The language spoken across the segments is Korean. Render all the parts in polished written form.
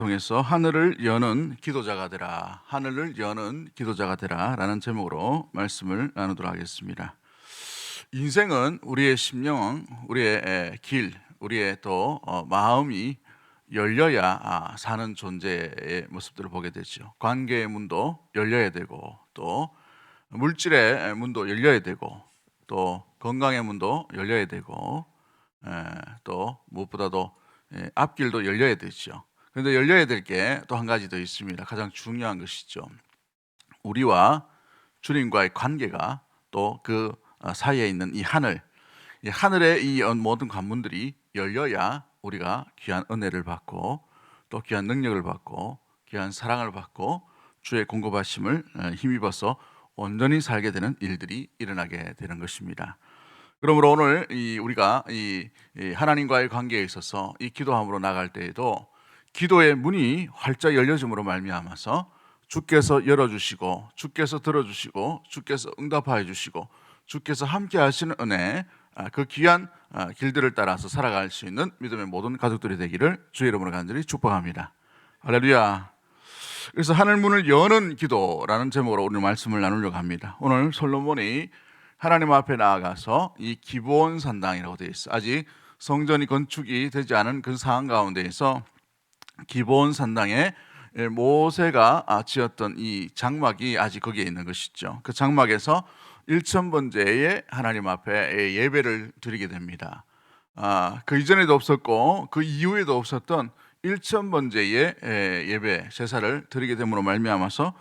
통해서 하늘을 여는 기도자가 되라, 하늘을 여는 기도자가 되라라는 제목으로 말씀을 나누도록 하겠습니다. 인생은 우리의 심령, 우리의 길, 우리의 또 마음이 열려야 사는 존재의 모습들을 보게 되죠. 관계의 문도 열려야 되고, 또 물질의 문도 열려야 되고, 또 건강의 문도 열려야 되고, 또 무엇보다도 앞길도 열려야 되죠. 그런데 열려야 될 게 또 한 가지 더 있습니다. 가장 중요한 것이죠. 우리와 주님과의 관계가 또 그 사이에 있는 이 하늘, 이 하늘의 이 모든 관문들이 열려야 우리가 귀한 은혜를 받고 또 귀한 능력을 받고 귀한 사랑을 받고 주의 공급하심을 힘입어서 온전히 살게 되는 일들이 일어나게 되는 것입니다. 그러므로 오늘 우리가 하나님과의 관계에 있어서 이 기도함으로 나갈 때에도 기도의 문이 활짝 열려짐으로 말미암아서 주께서 열어주시고 주께서 들어주시고 주께서 응답하여 주시고 주께서 함께 하시는 은혜, 그 귀한 길들을 따라서 살아갈 수 있는 믿음의 모든 가족들이 되기를 주의 이름으로 간절히 축복합니다. 할렐루야. 그래서 하늘 문을 여는 기도라는 제목으로 오늘 말씀을 나누려고 합니다. 오늘 솔로몬이 하나님 앞에 나아가서 이 기브온 산당이라고 되어 있어. 아직 성전이 건축이 되지 않은 그 상황 가운데에서 기브온 산당에 모세가 지었던 이 장막이 아직 거기에 있는 것이죠. 그 장막에서 1,000번째의 하나님 앞에 예배를 드리게 됩니다. 그 이전에도 없었고 그 이후에도 없었던 1,000번째의 예배 제사를 드리게 됨으로 말미암아서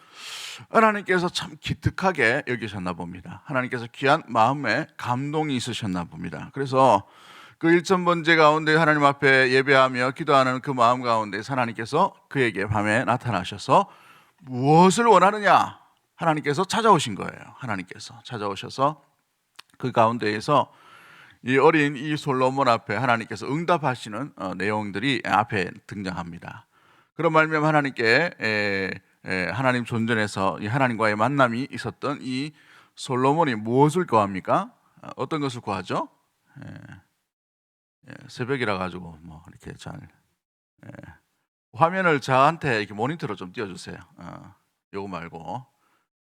하나님께서 참 기특하게 여기셨나 봅니다. 하나님께서 귀한 마음에 감동이 있으셨나 봅니다. 그래서 그 1,000번째 가운데 하나님 앞에 예배하며 기도하는 그 마음 가운데 하나님께서 그에게 밤에 나타나셔서 무엇을 원하느냐, 하나님께서 찾아오신 거예요. 하나님께서 찾아오셔서 그 가운데에서 이 어린 이 솔로몬 앞에 하나님께서 응답하시는 내용들이 앞에 등장합니다. 그런 말미암아 하나님께 하나님 존전에서 이 하나님과의 만남이 있었던 이 솔로몬이 무엇을 구합니까? 어떤 것을 구하죠? 새벽이라 가지고 뭐 이렇게 잘 화면을 저한테 이렇게 모니터로 좀 띄워주세요. 요거 말고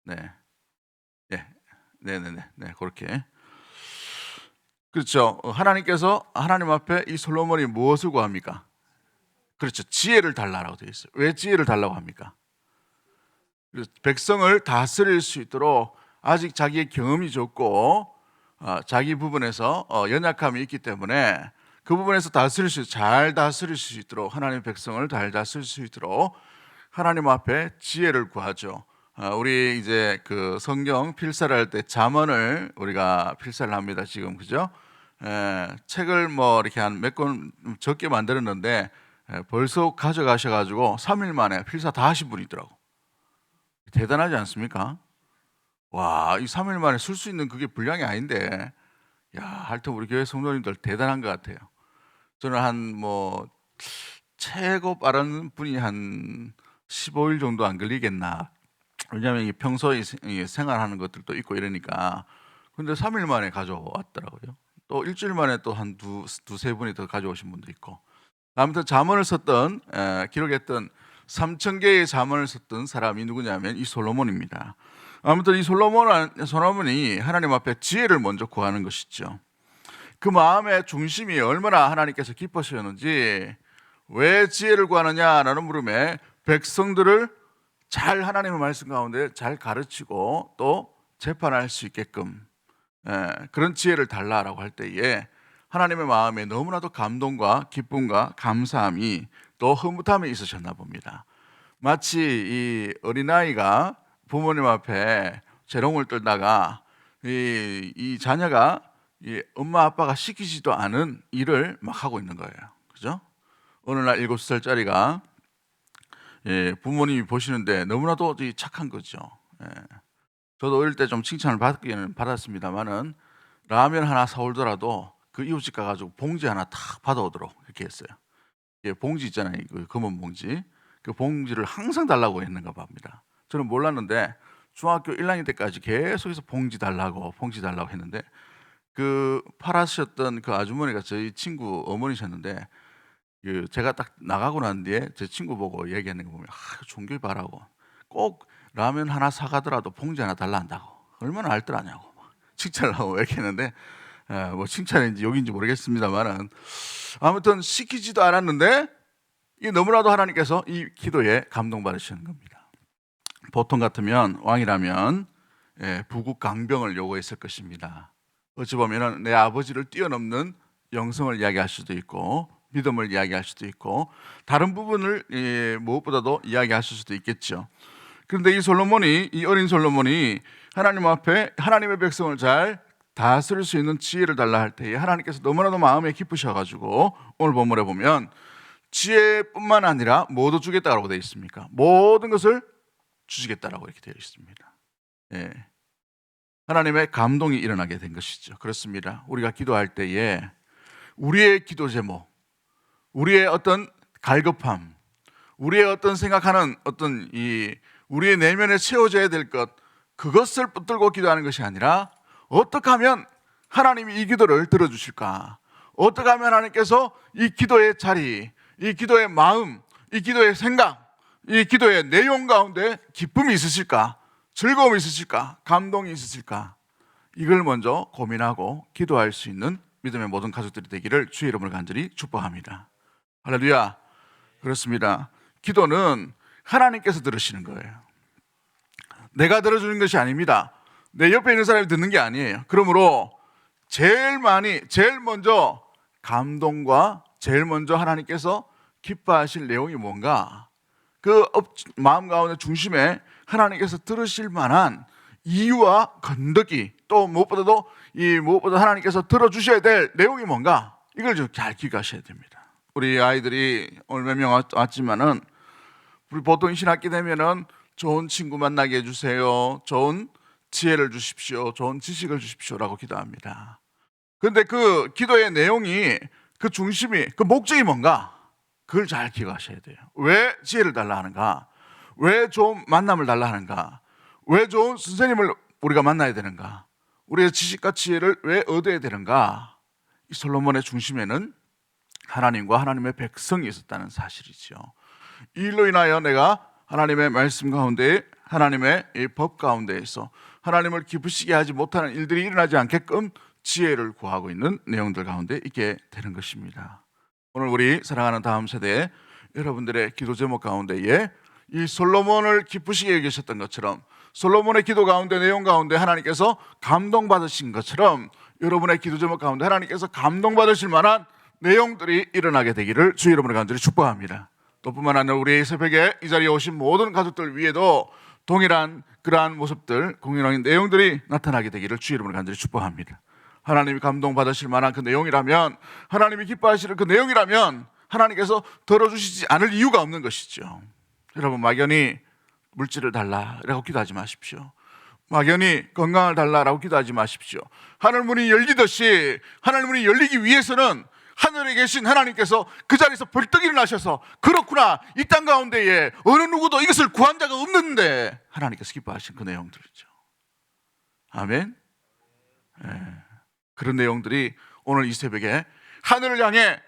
네, 네, 그렇게. 그렇죠. 하나님께서 하나님 앞에 이 솔로몬이 무엇을 구합니까? 그렇죠. 지혜를 달라고 되어 있어요. 왜 지혜를 달라고 합니까? 백성을 다스릴 수 있도록 아직 자기의 경험이 적고 자기 부분에서 연약함이 있기 때문에 그 부분에서 잘 다스릴 수 있도록 하나님의 백성을 잘 다스릴 수 있도록 하나님 앞에 지혜를 구하죠. 우리 이제 그 성경 필사를 할 때 잠언을 우리가 필사를 합니다. 지금 그죠? 책을 뭐 이렇게 한 몇 권 적게 만들었는데 벌써 가져가셔가지고 3일 만에 필사 다 하신 분이 있더라고. 대단하지 않습니까? 와, 이 3일 만에 쓸 수 있는 그게 분량이 아닌데, 야, 하여튼 우리 교회 성도님들 대단한 것 같아요. 저는 한 뭐 최고 빠른 분이 한 15일 정도 안 걸리겠나. 왜냐하면 이 평소에 생활하는 것들도 있고 이러니까. 근데 3일 만에 가져왔더라고요. 또 일주일 만에 또 한 두세 분이 더 가져오신 분도 있고. 아무튼 잠언을 썼던 기록했던 3,000개의 잠언을 썼던 사람이 누구냐면 이 솔로몬입니다. 아무튼 이 솔로몬이 하나님 앞에 지혜를 먼저 구하는 것이죠. 그 마음의 중심이 얼마나 하나님께서 기뻐하셨는지, 왜 지혜를 구하느냐라는 물음에 백성들을 잘 하나님의 말씀 가운데 잘 가르치고 또 재판할 수 있게끔 그런 지혜를 달라라고 할 때에 하나님의 마음에 너무나도 감동과 기쁨과 감사함이 또 흐뭇함이 있으셨나 봅니다. 마치 이 어린아이가 부모님 앞에 재롱을 떨다가 이 자녀가 이 엄마 아빠가 시키지도 않은 일을 막 하고 있는 거예요. 그죠? 어느 날 7살짜리가 부모님이 보시는데 너무나도 착한 거죠. 저도 어릴 때 좀 칭찬을 받기는 받았습니다만은 라면 하나 사오더라도 그 이웃집 가가지고 봉지 하나 탁 받아오도록 이렇게 했어요. 봉지 있잖아요. 그 검은 봉지. 그 봉지를 항상 달라고 했는가 봅니다. 저는 몰랐는데 중학교 1학년 때까지 계속해서 봉지 달라고 했는데 그 팔았었던 그 아주머니가 저희 친구 어머니셨는데 제가 딱 나가고 난 뒤에 제 친구 보고 얘기하는 거 보면 종교에 바라고 꼭 라면 하나 사가더라도 봉지 하나 달라 한다고 얼마나 알뜰하냐고 막 칭찬을 하고 얘기했는데 뭐 칭찬인지 욕인지 모르겠습니다만은 아무튼 시키지도 않았는데 이 너무나도 하나님께서 이 기도에 감동받으시는 겁니다. 보통 같으면 왕이라면 부국 강병을 요구했을 것입니다. 어찌 보면 내 아버지를 뛰어넘는 영성을 이야기할 수도 있고 믿음을 이야기할 수도 있고 다른 부분을 무엇보다도 이야기하실 수도 있겠죠. 그런데 이 어린 솔로몬이 하나님 앞에 하나님의 백성을 잘 다스릴 수 있는 지혜를 달라 할 때에 하나님께서 너무나도 마음에 기쁘셔가지고 오늘 본문에 보면 지혜뿐만 아니라 뭐도 주겠다라고 되어 있습니까? 모든 것을 주시겠다라고 이렇게 되어 있습니다. 하나님의 감동이 일어나게 된 것이죠. 그렇습니다. 우리가 기도할 때에 우리의 기도 제목, 우리의 어떤 갈급함, 우리의 어떤 생각하는 어떤 우리의 내면에 채워져야 될 것, 그것을 붙들고 기도하는 것이 아니라 어떻게 하면 하나님이 이 기도를 들어주실까? 어떻게 하면 하나님께서 이 기도의 자리, 이 기도의 마음, 이 기도의 생각, 이 기도의 내용 가운데 기쁨이 있으실까? 즐거움이 있으실까? 감동이 있으실까? 이걸 먼저 고민하고 기도할 수 있는 믿음의 모든 가족들이 되기를 주의 이름으로 간절히 축복합니다. 할렐루야. 그렇습니다. 기도는 하나님께서 들으시는 거예요. 내가 들어주는 것이 아닙니다. 내 옆에 있는 사람이 듣는 게 아니에요. 그러므로 제일 먼저 감동과 제일 먼저 하나님께서 기뻐하실 내용이 뭔가, 그 마음 가운데 중심에 하나님께서 들으실 만한 이유와 건더기, 또 무엇보다 하나님께서 들어주셔야 될 내용이 뭔가, 이걸 좀 잘 기억하셔야 됩니다. 우리 아이들이 오늘 몇 명 왔지만은 우리 보통 신학기 되면은 좋은 친구 만나게 해주세요, 좋은 지혜를 주십시오, 좋은 지식을 주십시오라고 기도합니다. 그런데 그 기도의 내용이, 그 중심이, 그 목적이 뭔가, 그걸 잘 기억하셔야 돼요. 왜 지혜를 달라 하는가? 왜 좋은 만남을 달라 하는가? 왜 좋은 선생님을 우리가 만나야 되는가? 우리의 지식과 지혜를 왜 얻어야 되는가? 이 솔로몬의 중심에는 하나님과 하나님의 백성이 있었다는 사실이죠. 이 일로 인하여 내가 하나님의 말씀 가운데, 하나님의 이 법 가운데에서 하나님을 기쁘시게 하지 못하는 일들이 일어나지 않게끔 지혜를 구하고 있는 내용들 가운데 있게 되는 것입니다. 오늘 우리 사랑하는 다음 세대 여러분들의 기도 제목 가운데에 이 솔로몬을 기쁘시게 여기셨던 것처럼, 솔로몬의 기도 가운데, 내용 가운데 하나님께서 감동받으신 것처럼 여러분의 기도 제목 가운데 하나님께서 감동받으실 만한 내용들이 일어나게 되기를 주의 이름으로 간절히 축복합니다. 또 뿐만 아니라 우리 새벽에 이 자리에 오신 모든 가족들 위에도 동일한 그러한 모습들, 공연한 내용들이 나타나게 되기를 주의 이름으로 간절히 축복합니다. 하나님이 감동받으실 만한 그 내용이라면, 하나님이 기뻐하시는 그 내용이라면 하나님께서 들어주시지 않을 이유가 없는 것이죠. 여러분, 막연히 물질을 달라라고 기도하지 마십시오. 막연히 건강을 달라라고 기도하지 마십시오. 하늘문이 열리듯이 하늘문이 열리기 위해서는 하늘에 계신 하나님께서 그 자리에서 벌떡 일어나셔서, 그렇구나, 이 땅 가운데에 어느 누구도 이것을 구한 자가 없는데 하나님께서 기뻐하신 그 내용들이죠. 아멘. 그런 내용들이 오늘 이 새벽에 하늘을 향해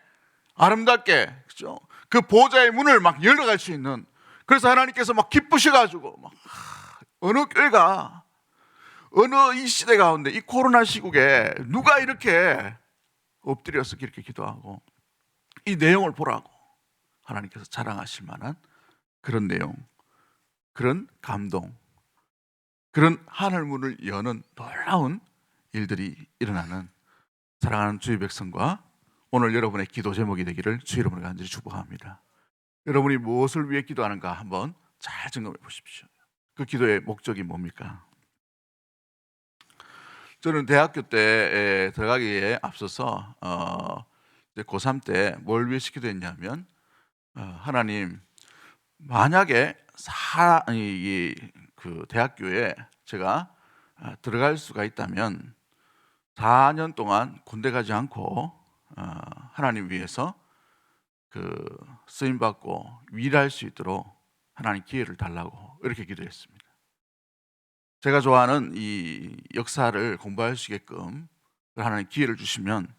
아름답게, 그렇죠? 그 보좌의 문을 막 열어갈 수 있는, 그래서 하나님께서 막 기쁘셔가지고 막 어느 교회가, 어느 이 시대 가운데, 이 코로나 시국에 누가 이렇게 엎드려서 이렇게 기도하고 이 내용을 보라고 하나님께서 자랑하실 만한 그런 내용, 그런 감동, 그런 하늘 문을 여는 놀라운 일들이 일어나는 사랑하는 주의 백성과 오늘 여러분의 기도 제목이 되기를 주의 이름으로 간절히 축복합니다. 여러분이 무엇을 위해 기도하는가 한번 잘 점검해 보십시오. 그 기도의 목적이 뭡니까? 저는 대학교 때 들어가기에 앞서서 이제 고3 때 뭘 위해 기도했냐면, 하나님, 만약에 그 대학교에 제가 들어갈 수가 있다면 4년 동안 군대 가지 않고 하나님 위해서 그 쓰임 받고 일할 수 있도록 하나님 기회를 달라고 이렇게 기도했습니다. 제가 좋아하는 이 역사를 공부할 수 있게끔 하나님 기회를 주시면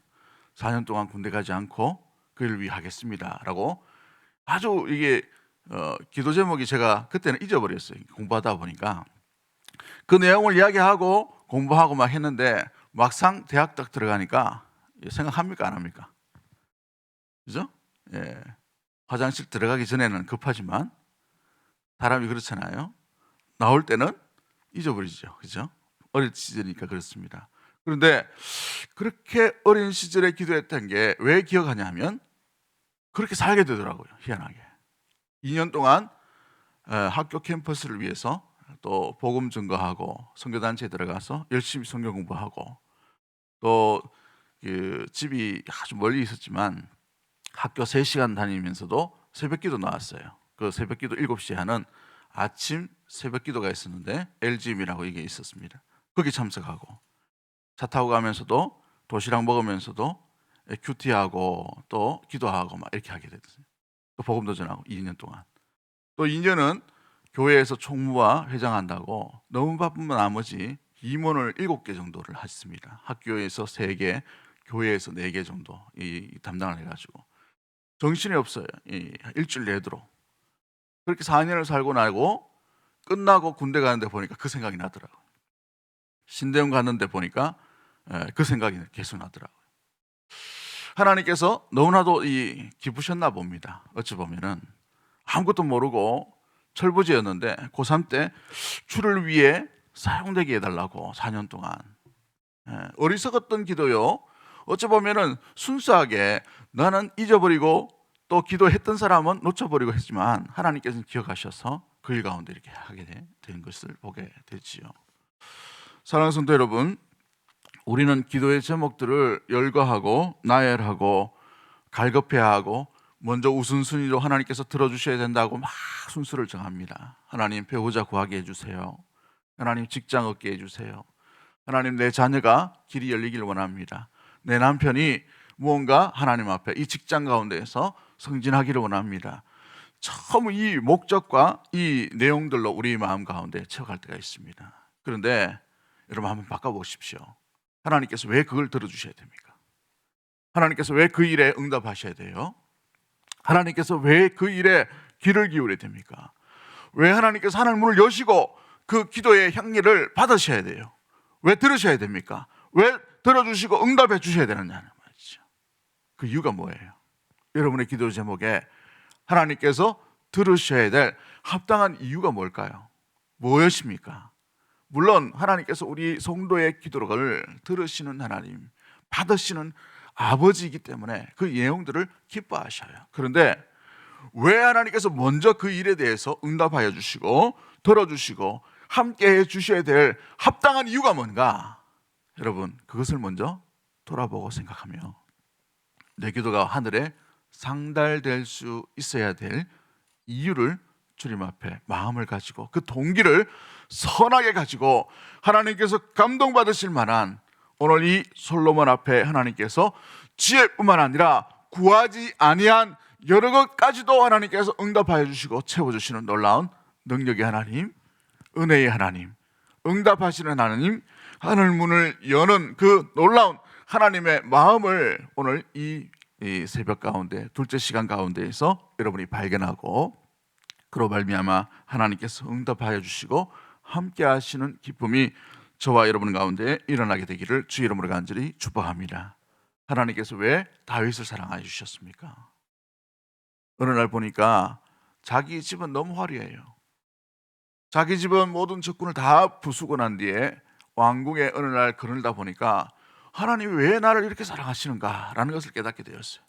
4년 동안 군대 가지 않고 그를 위해 하겠습니다라고 아주 이게 기도 제목이 제가 그때는 잊어버렸어요. 공부하다 보니까 그 내용을 이야기하고 공부하고 막 했는데 막상 대학 딱 들어가니까 생각합니까 안 합니까? 그죠? 예. 화장실 들어가기 전에는 급하지만 사람이 그렇잖아요. 나올 때는 잊어버리죠. 그죠? 어릴 시절이니까 그렇습니다. 그런데 그렇게 어린 시절에 기도했던 게 왜 기억하냐 하면 그렇게 살게 되더라고요. 희한하게. 2년 동안 학교 캠퍼스를 위해서 또 복음 증거하고 선교단체에 들어가서 열심히 성경 공부하고 또 그 집이 아주 멀리 있었지만 학교 3시간 다니면서도 새벽기도 나왔어요. 그 새벽기도 7시에 하는 아침 새벽기도가 있었는데 LGM이라고 이게 있었습니다. 거기 참석하고 차 타고 가면서도 도시락 먹으면서도 큐티하고 또 기도하고 막 이렇게 하게 됐어요. 또 복음도 전하고 2년 동안. 또 2년은 교회에서 총무와 회장한다고 너무 바쁜 나머지 임원을 7개 정도를 했습니다. 학교에서 3개, 교회에서 4개 정도 담당을 해가지고 정신이 없어요. 일주일 내도록. 그렇게 4년을 살고 나고 끝나고 군대 가는데 보니까 그 생각이 나더라고요. 신대원 가는데 보니까 그 생각이 계속 나더라고요. 하나님께서 너무나도 기쁘셨나 봅니다. 어찌 보면은 아무것도 모르고 철부지였는데 고3 때 주를 위해 사용되게 해달라고 4년 동안 어리석었던 기도요. 어찌 보면은 순수하게 나는 잊어버리고 또 기도했던 사람은 놓쳐버리고 했지만 하나님께서는 기억하셔서 그 일 가운데 이렇게 하게 된 것을 보게 되지요. 사랑하는 성도 여러분, 우리는 기도의 제목들을 열거하고 나열하고 갈급해하고 먼저 우선순위로 하나님께서 들어주셔야 된다고 막 순서를 정합니다. 하나님 배우자 구하게 해주세요. 하나님 직장 얻게 해주세요. 하나님 내 자녀가 길이 열리길 원합니다. 내 남편이 무언가 하나님 앞에 이 직장 가운데에서 승진하기를 원합니다. 처음 이 목적과 이 내용들로 우리 마음 가운데 채워갈 때가 있습니다. 그런데 여러분 한번 바꿔보십시오. 하나님께서 왜 그걸 들어주셔야 됩니까? 하나님께서 왜 그 일에 응답하셔야 돼요? 하나님께서 왜 그 일에 귀를 기울여야 됩니까? 왜 하나님께서 하늘 문을 여시고 그 기도의 향기를 받으셔야 돼요? 왜 들으셔야 됩니까? 왜 들어주시고 응답해 주셔야 되느냐는 말이죠. 그 이유가 뭐예요? 여러분의 기도 제목에 하나님께서 들으셔야 될 합당한 이유가 뭘까요? 무엇입니까? 물론 하나님께서 우리 성도의 기도를 들으시는 하나님, 받으시는 아버지이기 때문에 그 내용들을 기뻐하셔요. 그런데 왜 하나님께서 먼저 그 일에 대해서 응답하여 주시고 들어주시고 함께 해 주셔야 될 합당한 이유가 뭔가? 여러분 그것을 먼저 돌아보고 생각하며 내 기도가 하늘에 상달될 수 있어야 될 이유를 주님 앞에 마음을 가지고 그 동기를 선하게 가지고 하나님께서 감동받으실 만한 오늘 이 솔로몬 앞에 하나님께서 지혜뿐만 아니라 구하지 아니한 여러 것까지도 하나님께서 응답하여 주시고 채워주시는 놀라운 능력의 하나님, 은혜의 하나님, 응답하시는 하나님, 하늘문을 여는 그 놀라운 하나님의 마음을 오늘 이 새벽 가운데 둘째 시간 가운데에서 여러분이 발견하고 그로 말미암아 하나님께서 응답하여 주시고 함께 하시는 기쁨이 저와 여러분 가운데 일어나게 되기를 주 이름으로 간절히 축복합니다. 하나님께서 왜 다윗을 사랑하여 주셨습니까? 어느 날 보니까 자기 집은 너무 화려해요. 자기 집은 모든 적군을 다 부수고 난 뒤에 왕궁에 어느 날 거닐다 보니까 하나님이 왜 나를 이렇게 사랑하시는가 라는 것을 깨닫게 되었어요.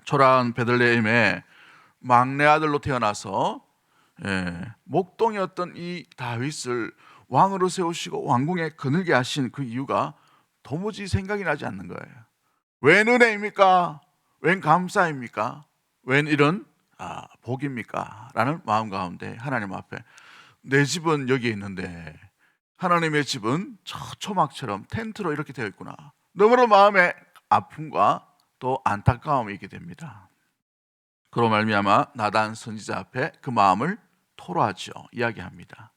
초라한 베들레헴에 막내 아들로 태어나서 목동이었던 이 다윗을 왕으로 세우시고 왕궁에 거늘게 하신 그 이유가 도무지 생각이 나지 않는 거예요. 웬 은혜입니까? 웬 감사입니까? 웬 이런 복입니까? 라는 마음 가운데 하나님 앞에 내 집은 여기에 있는데 하나님의 집은 저 초막처럼 텐트로 이렇게 되어 있구나. 너무나 마음에 아픔과 또 안타까움이 있게 됩니다. 그로 말미암아 나단 선지자 앞에 그 마음을 토로하죠. 이야기합니다.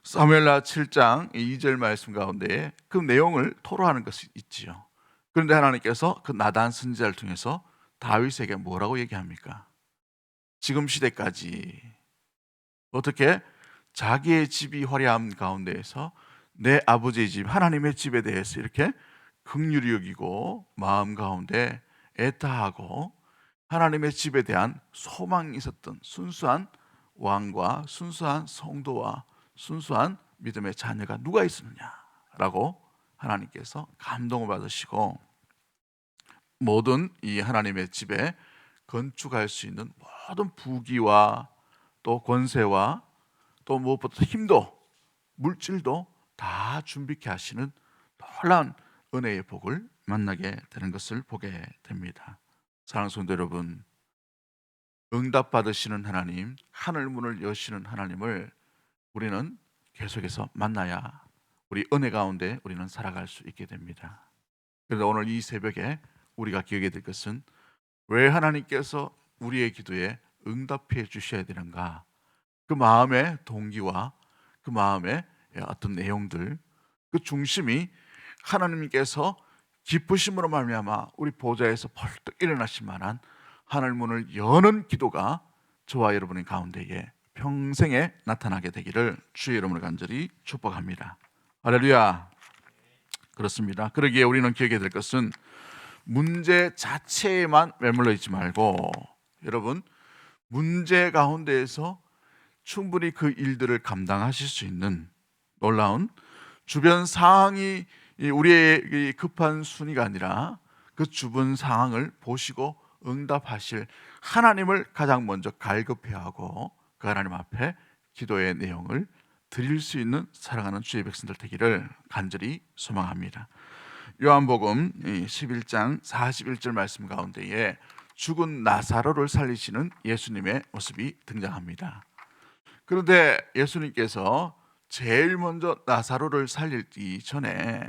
사무엘하 7장 2절 말씀 가운데 그 내용을 토로하는 것이 있지요. 그런데 하나님께서 그 나단 선지자를 통해서 다윗에게 뭐라고 얘기합니까? 지금 시대까지 어떻게 자기의 집이 화려함 가운데에서 내 아버지의 집 하나님의 집에 대해서 이렇게 긍휼히 여기고 마음 가운데 애타하고 하나님의 집에 대한 소망이 있었던 순수한 왕과 순수한 성도와 순수한 믿음의 자녀가 누가 있었느냐라고 하나님께서 감동을 받으시고 모든 이 하나님의 집에 건축할 수 있는 모든 부귀와 또 권세와 또 무엇보다 힘도 물질도 다 준비케 하시는 놀라운 은혜의 복을 만나게 되는 것을 보게 됩니다. 사랑하는 성도 여러분, 응답 받으시는 하나님, 하늘 문을 여시는 하나님을 우리는 계속해서 만나야 우리 은혜 가운데 우리는 살아갈 수 있게 됩니다. 그래서 오늘 이 새벽에 우리가 기억해야 될 것은 왜 하나님께서 우리의 기도에 응답해 주셔야 되는가? 그 마음의 동기와 그 마음의 어떤 내용들, 그 중심이 하나님께서 기쁘심으로 말미암아 우리 보좌에서 벌떡 일어나실 만한 하늘 문을 여는 기도가 저와 여러분의 가운데에 평생에 나타나게 되기를 주의 이름으로 간절히 축복합니다. 할렐루야. 그렇습니다. 그러기에 우리는 기억해야 될 것은 문제 자체에만 매몰려 있지 말고 여러분 문제 가운데에서 충분히 그 일들을 감당하실 수 있는 놀라운 주변 상황이 우리의 급한 순위가 아니라 그 주변 상황을 보시고 응답하실 하나님을 가장 먼저 갈급해야 하고 그 하나님 앞에 기도의 내용을 드릴 수 있는 사랑하는 주의 백성들 되기를 간절히 소망합니다. 요한복음 11장 41절 말씀 가운데에 죽은 나사로를 살리시는 예수님의 모습이 등장합니다. 그런데 예수님께서 제일 먼저 나사로를 살리기 전에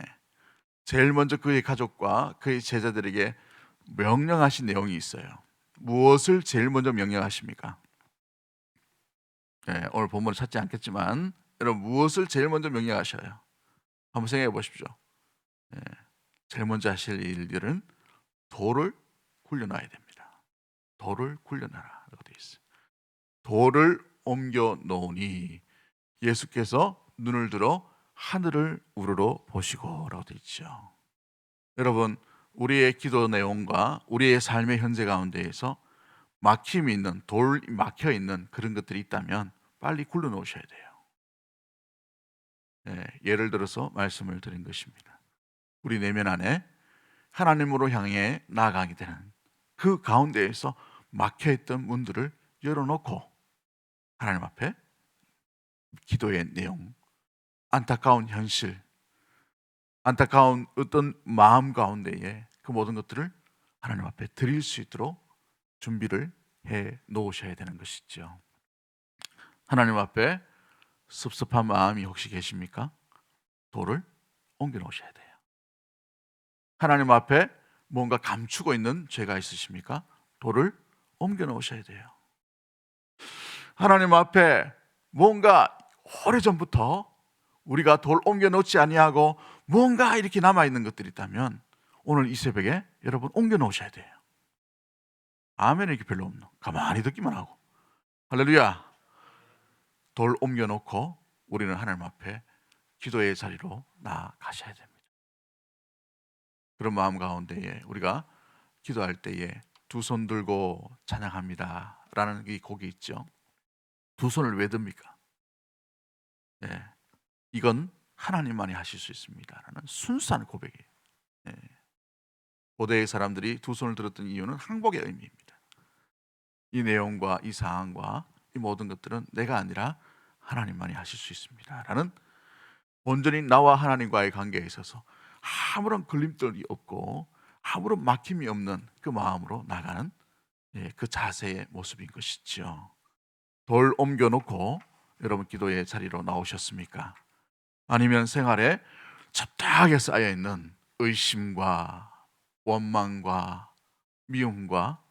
제일 먼저 그의 가족과 그의 제자들에게 명령하신 내용이 있어요. 무엇을 제일 먼저 명령하십니까? 네, 오늘 본문을 찾지 않겠지만 여러분 무엇을 제일 먼저 명령하셔요? 한번 생각해 보십시오. 네, 제일 먼저 하실 일들은 돌을 굴려놔야 됩니다. 돌을 굴려놔라 라고 되어 있어요. 돌을 옮겨 놓으니 예수께서 눈을 들어 하늘을 우러러 보시고 라고 되어 있죠. 여러분 우리의 기도 내용과 우리의 삶의 현재 가운데에서 막힘이 있는 돌 막혀 있는 그런 것들이 있다면 빨리 굴려 놓으셔야 돼요. 네, 예를 들어서 말씀을 드린 것입니다. 우리 내면 안에 하나님으로 향해 나아가게 되는 그 가운데에서 막혀있던 문들을 열어놓고 하나님 앞에 기도의 내용, 안타까운 현실, 안타까운 어떤 마음 가운데에 그 모든 것들을 하나님 앞에 드릴 수 있도록 준비를 해 놓으셔야 되는 것이죠. 하나님 앞에 섭섭한 마음이 혹시 계십니까? 돌을 옮겨 놓으셔야 돼요. 하나님 앞에 뭔가 감추고 있는 죄가 있으십니까? 돌을 옮겨 놓으셔야 돼요. 하나님 앞에 뭔가 오래전부터 우리가 돌 옮겨 놓지 아니하고 뭔가 이렇게 남아 있는 것들이 있다면 오늘 이 새벽에 여러분 옮겨 놓으셔야 돼요. 아멘이 이렇게 별로 없노. 가만히 듣기만 하고. 할렐루야. 돌 옮겨 놓고 우리는 하나님 앞에 기도의 자리로 나아가셔야 됩니다. 그런 마음 가운데에 우리가 기도할 때에 두 손 들고 찬양합니다 라는 이 곡이 있죠. 두 손을 왜 듭니까? 네, 이건 하나님만이 하실 수 있습니다 라는 순수한 고백이에요. 네. 고대의 사람들이 두 손을 들었던 이유는 항복의 의미입니다. 이 내용과 이 상황과 이 모든 것들은 내가 아니라 하나님만이 하실 수 있습니다 라는 온전히 나와 하나님과의 관계에 있어서 아무런 걸림돌이 없고 아무런 막힘이 없는 그 마음으로 나가는 그 자세의 모습인 것이죠. 돌 옮겨놓고 여러분 기도의 자리로 나오셨습니까? 아니면 생활에 잡다하게 쌓여있는 의심과 원망과 미움과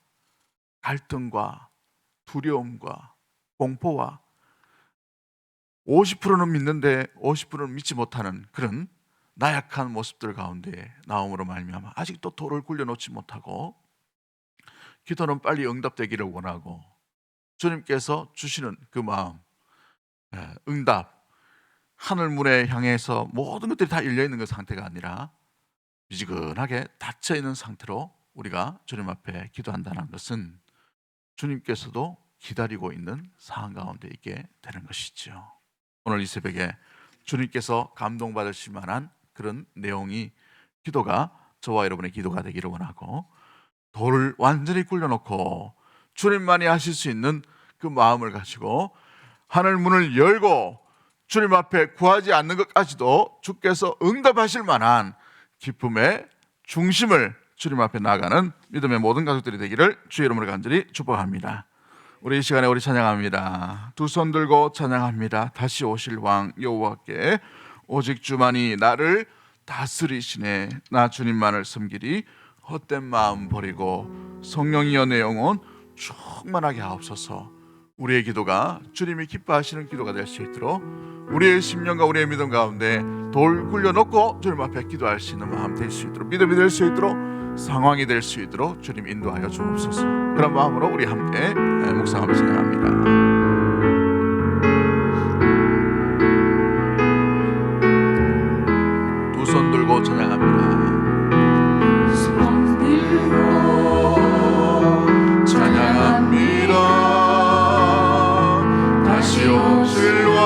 갈등과 두려움과 공포와 50%는 믿는데 50%는 믿지 못하는 그런 나약한 모습들 가운데 나옴으로 말미암아 아직도 돌을 굴려놓지 못하고 기도는 빨리 응답되기를 원하고 주님께서 주시는 그 마음, 응답, 하늘 문에 향해서 모든 것들이 다 열려있는 그 상태가 아니라 미지근하게 닫혀있는 상태로 우리가 주님 앞에 기도한다는 것은 주님께서도 기다리고 있는 상황 가운데 있게 되는 것이죠. 오늘 이 새벽에 주님께서 감동받으실 만한 그런 내용이 기도가 저와 여러분의 기도가 되기를 원하고 돌을 완전히 굴려놓고 주님만이 하실 수 있는 그 마음을 가지고 하늘 문을 열고 주님 앞에 구하지 않는 것까지도 주께서 응답하실 만한 기쁨의 중심을 주님 앞에 나아가는 믿음의 모든 가족들이 되기를 주의 이름으로 간절히 축복합니다. 우리 이 시간에 우리 찬양합니다. 두 손 들고 찬양합니다. 다시 오실 왕 여호와께 오직 주만이 나를 다스리시네. 나 주님만을 섬기리. 헛된 마음 버리고 성령이여 내 영혼 충만하게 하옵소서. 우리의 기도가 주님이 기뻐하시는 기도가 될 수 있도록 우리의 심령과 우리의 믿음 가운데 돌 굴려놓고 주님 앞에 기도할 수 있는 마음 될 수 있도록, 믿음이 될 수 있도록, 상황이 될 수 있도록 주님 인도하여 주옵소서. 그런 마음으로 우리 함께 묵상하며 찬양합니다. 두 손 들고 찬양합니다. 손 들고 찬양합니다. 다시 오실 왕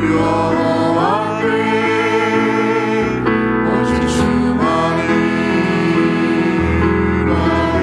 여호와께 오직 주만이 나를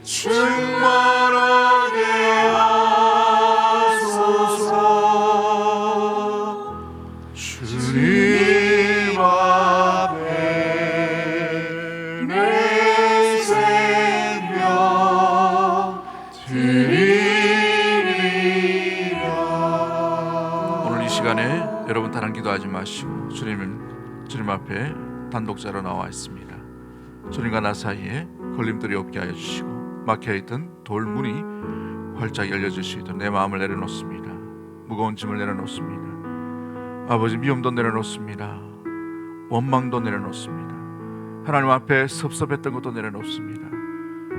충만하게 하소서. 주님 앞에 내 생명 드리리라. 오늘 이 시간에 여러분 다른 기도하지 마시고 주님 앞에 단독자로 나와 있습니다. 주님과 나 사이에 걸림돌이 없게 하여 주시고 막혀있던 돌문이 활짝 열려질 수 있도록 내 마음을 내려놓습니다. 무거운 짐을 내려놓습니다. 아버지, 미움도 내려놓습니다. 원망도 내려놓습니다. 하나님 앞에 섭섭했던 것도 내려놓습니다.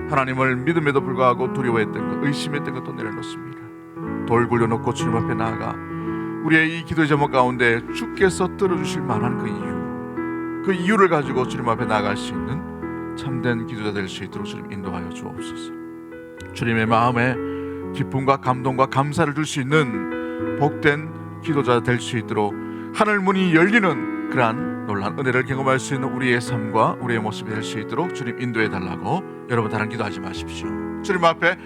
하나님을 믿음에도 불구하고 두려워했던 것, 의심했던 것도 내려놓습니다. 돌 굴려놓고 주님 앞에 나아가 우리의 이 기도의 제목 가운데 주께서 들어주실 만한 그 이유를 가지고 주님 앞에 나아갈 수 있는 참된 기도자 될 수 있도록 주님 인도하여 주옵소서. 주님의 마음에 기쁨과 감동과 감사를 줄 수 있는 복된 기도자 될 수 있도록 하늘 문이 열리는 그러한 놀라운 은혜를 경험할 수 있는 우리의 삶과 우리의 모습이 될 수 있도록 주님 인도해 달라고. 여러분 다른 기도하지 마십시오. 주님 앞에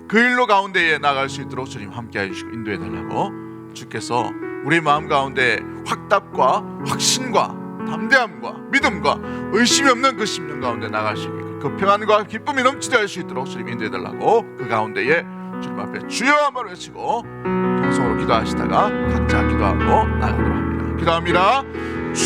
그 일로 가운데에 나갈 수 있도록 주님 함께해 주시고 인도해 달라고. 주께서 우리 마음 가운데 확답과 확신과 담대함과 믿음과 의심이 없는 그 심령 가운데 나갈 수 있게 그 평안과 기쁨이 넘치게 할 수 있도록 주님 인도해 달라고. 그 가운데에 주님 앞에 주여 한번 외치고 통성으로 기도하시다가 각자 기도하고 나가도록 합니다. 기도합니다.